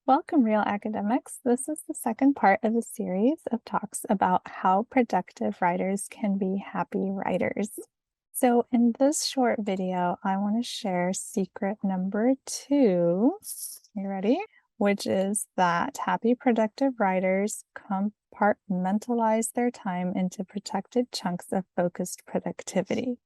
Welcome, Real Academics. This is the second part of a series of talks about how productive writers can be happy writers. So in this short video, I want to share secret number 2. You ready? Which is that happy productive writers compartmentalize their time into protected chunks of focused productivity.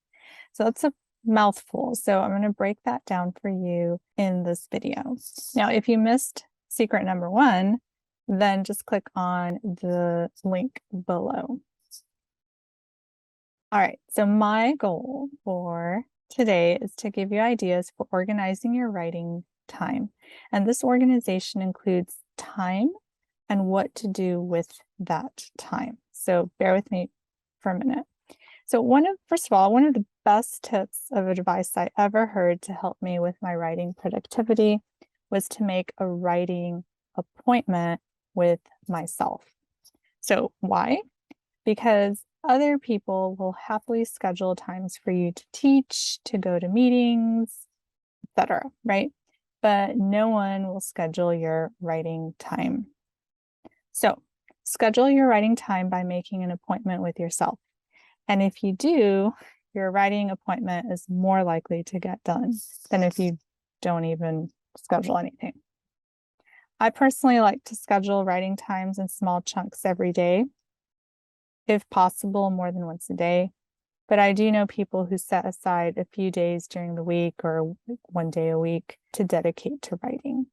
So that's a mouthful. So I'm going to break that down for you in this video. Now, if you missed secret number 1, then just click on the link below. All right, so my goal for today is to give you ideas for organizing your writing time. And this organization includes time and what to do with that time. So bear with me for a minute. So first of all, one of the best tips of advice I ever heard to help me with my writing productivity was to make a writing appointment with myself. So why? Because other people will happily schedule times for you to teach, to go to meetings, etc., right? But no one will schedule your writing time. So schedule your writing time by making an appointment with yourself. And if you do, your writing appointment is more likely to get done than if you don't even schedule anything. I personally like to schedule writing times in small chunks every day, if possible, more than once a day. But I do know people who set aside a few days during the week or one day a week to dedicate to writing.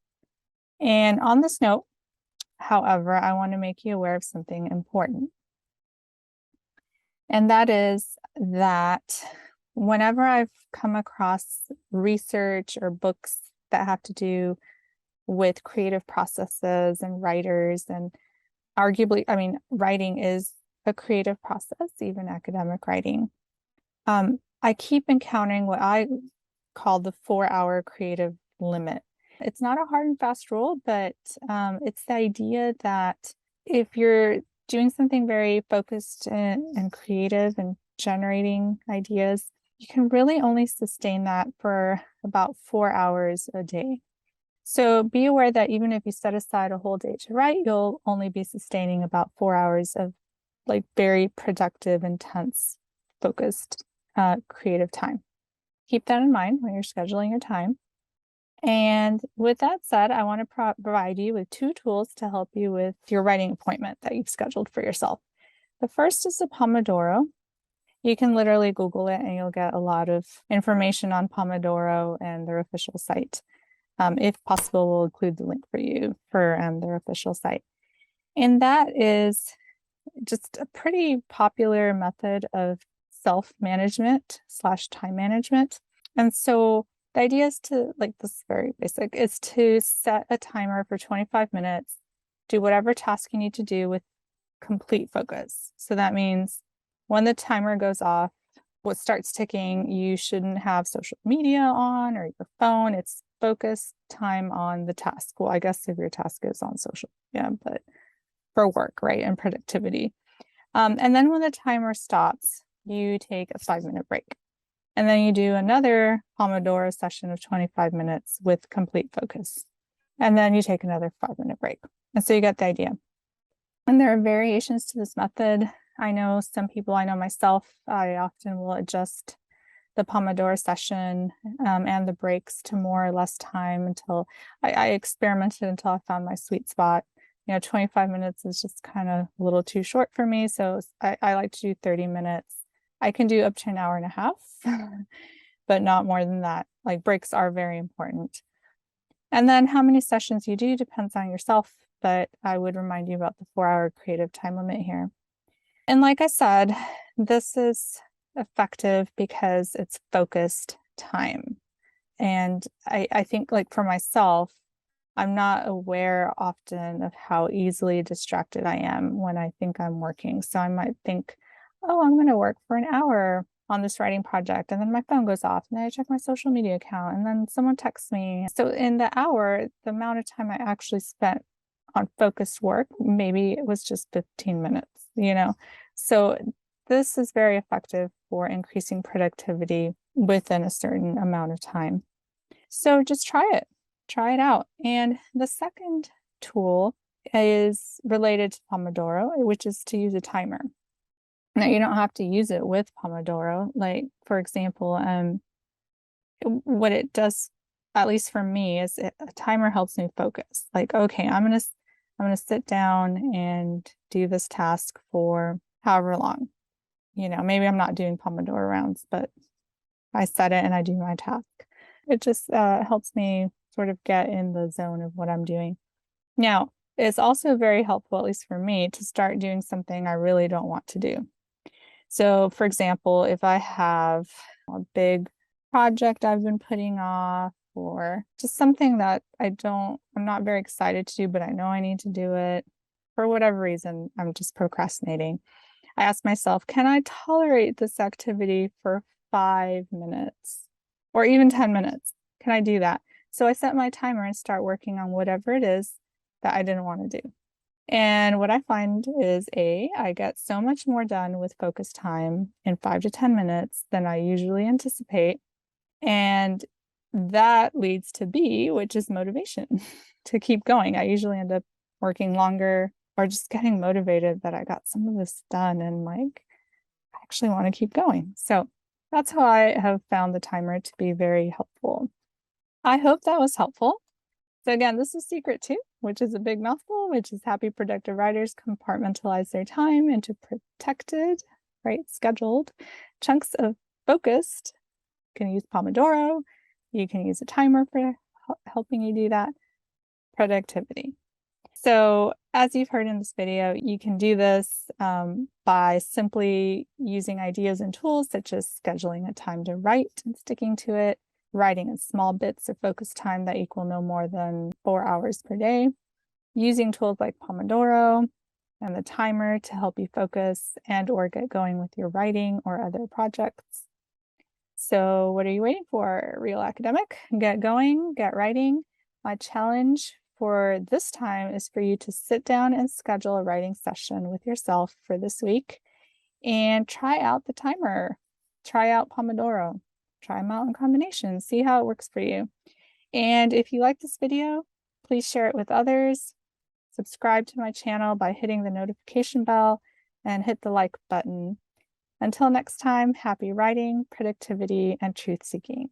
And on this note, however, I want to make you aware of something important. And that is that whenever I've come across research or books that have to do with creative processes and writers, and arguably, writing is a creative process, even academic writing. I keep encountering what I call the 4-hour creative limit. It's not a hard and fast rule, but it's the idea that if you're doing something very focused and creative and generating ideas, you can really only sustain that for about 4 hours a day. So be aware that even if you set aside a whole day to write, you'll only be sustaining about 4 hours of very productive, intense, focused, creative time. Keep that in mind when you're scheduling your time. And with that said, I want to provide you with 2 tools to help you with your writing appointment that you've scheduled for yourself. The first is the Pomodoro. You can literally Google it and you'll get a lot of information on Pomodoro and their official site. If possible, we'll include the link for you for their official site. And that is just a pretty popular method of self-management / time management. And so the idea is to, this is very basic, is to set a timer for 25 minutes, do whatever task you need to do with complete focus. So that means when the timer goes off, what starts ticking, you shouldn't have social media on or your phone. It's focused time on the task. Well, I guess if your task is on social media, but for work, right, and productivity. And then when the timer stops, you take a 5-minute break. And then you do another Pomodoro session of 25 minutes with complete focus. And then you take another 5-minute break. And so you get the idea. And there are variations to this method. I know some people, I know myself, I often will adjust the Pomodoro session and the breaks to more or less time until I experimented until I found my sweet spot. 25 minutes is just kind of a little too short for me. So I like to do 30 minutes. I can do up to an hour and a half, but not more than that. Breaks are very important. And then how many sessions you do depends on yourself, but I would remind you about the 4-hour creative time limit here. And like I said, this is effective because it's focused time. And I think for myself, I'm not aware often of how easily distracted I am when I think I'm working. So I might think, oh, I'm going to work for an hour on this writing project, and then my phone goes off, and then I check my social media account, and then someone texts me. So in the hour, the amount of time I actually spent on focused work, maybe it was just 15 minutes, So this is very effective for increasing productivity within a certain amount of time. So just try it. try it out. And the second tool is related to Pomodoro, which is to use a timer. Now, you don't have to use it with Pomodoro. Like, for example, what it does, at least for me, is a timer helps me focus. Like, okay, I'm gonna sit down and do this task for however long. Maybe I'm not doing Pomodoro rounds, but I set it and I do my task. It just helps me sort of get in the zone of what I'm doing. Now, it's also very helpful, at least for me, to start doing something I really don't want to do. So, for example, if I have a big project I've been putting off, or just something that I'm not very excited to do, but I know I need to do it, for whatever reason, I'm just procrastinating. I ask myself, can I tolerate this activity for 5 minutes or even 10 minutes? Can I do that? So I set my timer and start working on whatever it is that I didn't want to do. And what I find is I get so much more done with focus time in 5 to 10 minutes than I usually anticipate. And that leads to B, which is motivation to keep going. I usually end up working longer or just getting motivated that I got some of this done and like I actually want to keep going. So that's how I have found the timer to be very helpful. I hope that was helpful. So again, this is secret 2, which is a big mouthful, which is happy productive writers compartmentalize their time into protected, right, scheduled chunks of focused. You can use Pomodoro. You can use a timer for helping you do that. Productivity. So as you've heard in this video, you can do this by simply using ideas and tools such as scheduling a time to write and sticking to it, writing in small bits of focus time that equal no more than 4 hours per day, using tools like Pomodoro and the timer to help you focus and or get going with your writing or other projects. So what are you waiting for, real academic? Get going, get writing. My challenge for this time is for you to sit down and schedule a writing session with yourself for this week and try out the timer, try out Pomodoro, try them out in combination, see how it works for you. And if you like this video, please share it with others. Subscribe to my channel by hitting the notification bell and hit the like button. Until next time, happy writing, productivity, and truth seeking.